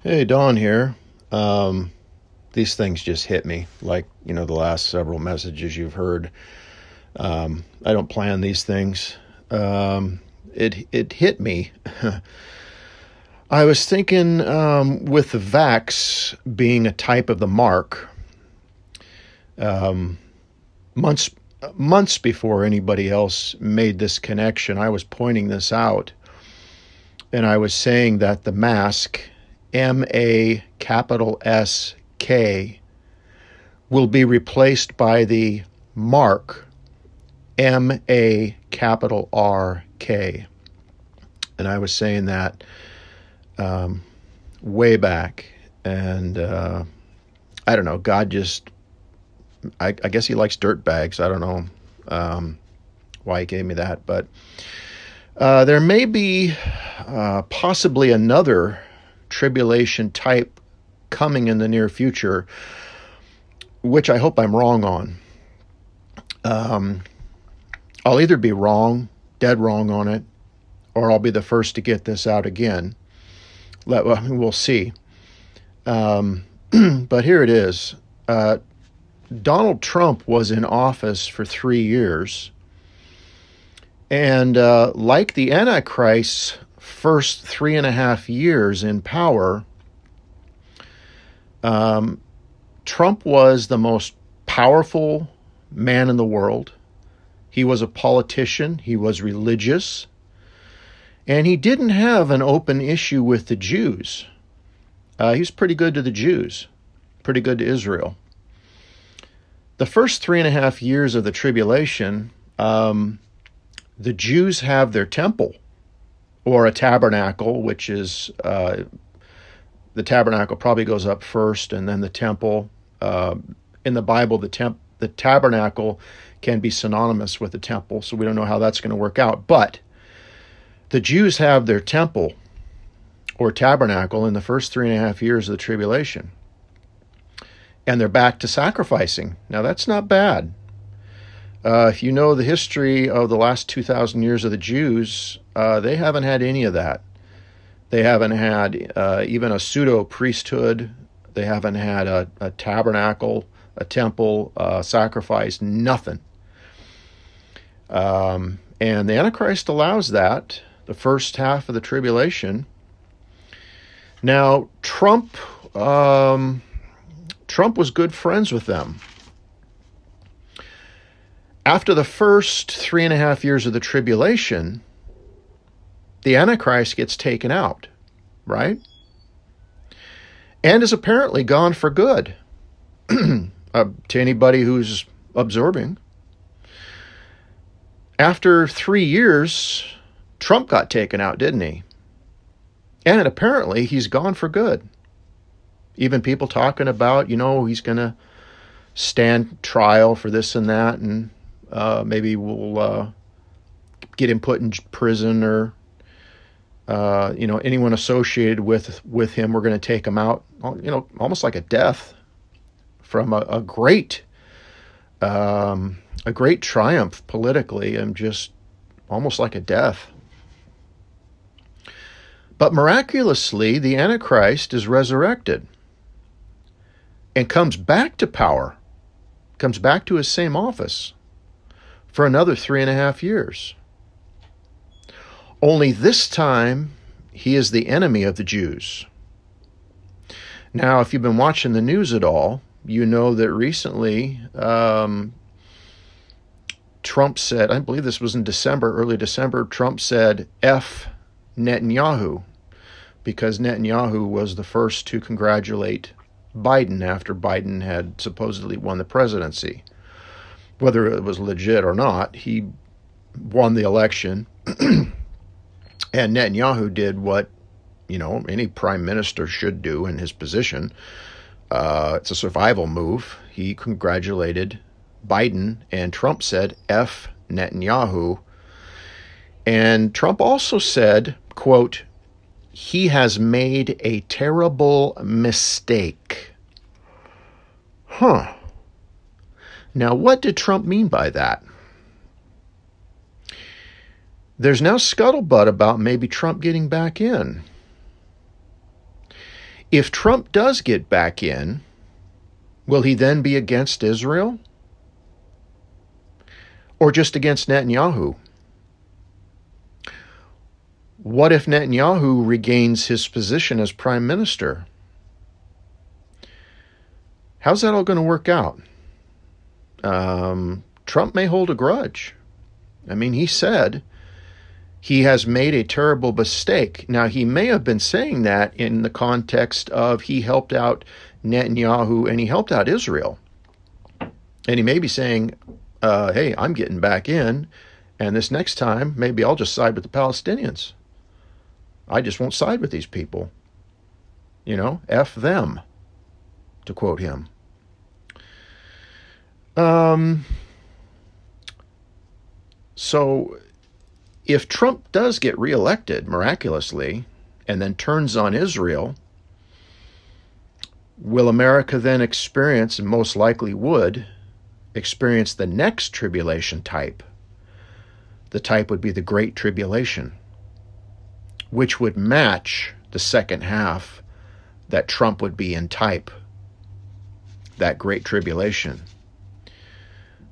Hey, Don here. These things just hit me, like, the last several messages you've heard. I don't plan these things. It hit me. I was thinking, with the vax being a type of the mark, um, months months before anybody else made this connection, I was pointing this out, and I was saying that the mask, M-A capital S-K, will be replaced by the mark, M-A capital R-K. And I was saying that way back. And I don't know, God just, I guess he likes dirt bags. I don't know why he gave me that. But there may be possibly another tribulation type coming in the near future, which I hope I'm wrong on. I'll either be wrong, dead wrong on it, or I'll be the first to get this out again. We'll see. But here it is. Donald Trump was in office for 3 years. And like the Antichrist's first 3.5 years in power, Trump was the most powerful man in the world. He was a politician. He was religious. And he didn't have an open issue with the Jews. He was pretty good to the Jews, pretty good to Israel. The first 3.5 years of the tribulation, the Jews have their temple, or a tabernacle, which is, the tabernacle probably goes up first, and then the temple. In the Bible, the tabernacle can be synonymous with the temple, so we don't know how that's going to work out. But the Jews have their temple, or tabernacle, in the first 3.5 years of the tribulation. And they're back to sacrificing. Now, that's not bad. If you know the history of the last 2,000 years of the Jews, they haven't had any of that. They haven't had even a pseudo-priesthood. They haven't had a tabernacle, a temple, sacrifice, nothing. And the Antichrist allows that, the first half of the tribulation. Now, Trump was good friends with them. After the first 3.5 years of the tribulation, the Antichrist gets taken out, right? And is apparently gone for good, to anybody who's observing. After 3 years, Trump got taken out, didn't he? And apparently he's gone for good. Even people talking about, he's going to stand trial for this and that, and maybe we'll get him put in prison, or anyone associated with him, we're going to take him out. Almost like a death from a great triumph politically, and just almost like a death. But miraculously, the Antichrist is resurrected and comes back to power, comes back to his same office for another 3.5 years. Only this time, he is the enemy of the Jews. Now, if you've been watching the news at all, you know that recently Trump said, I believe this was in December, early December, Trump said, F Netanyahu, because Netanyahu was the first to congratulate Biden after Biden had supposedly won the presidency. Whether it was legit or not, he won the election. And Netanyahu did what, any prime minister should do in his position. It's a survival move. He congratulated Biden, and Trump said, F Netanyahu. And Trump also said, quote, he has made a terrible mistake. Now, what did Trump mean by that? There's now scuttlebutt about maybe Trump getting back in. If Trump does get back in, will he then be against Israel? Or just against Netanyahu? What if Netanyahu regains his position as prime minister? How's that all going to work out? Trump may hold a grudge. I mean, he said he has made a terrible mistake. Now, he may have been saying that in the context of he helped out Netanyahu and he helped out Israel. And he may be saying, hey, I'm getting back in, and this next time, maybe I'll just side with the Palestinians. I just won't side with these people. You know, F them, to quote him. So if Trump does get reelected miraculously and then turns on Israel, will America then experience, and most likely would, experience the next tribulation type? The type would be the Great Tribulation, which would match the second half that Trump would be in type, that Great Tribulation.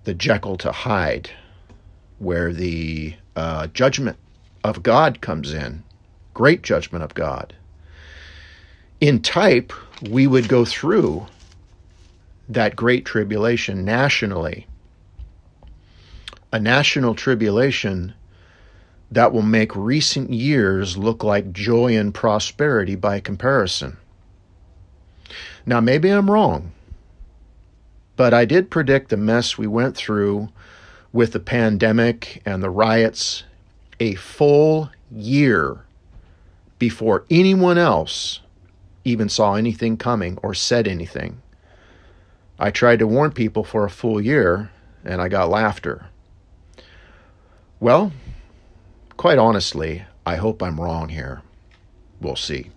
The Jekyll to Hyde, where the judgment of God comes in, great judgment of God. In type, we would go through that Great Tribulation nationally, a national tribulation that will make recent years look like joy and prosperity by comparison. Now, maybe I'm wrong, but I did predict the mess we went through with the pandemic and the riots a full year before anyone else even saw anything coming or said anything. I tried to warn people for a full year, and I got laughter. Well, quite honestly, I hope I'm wrong here. We'll see.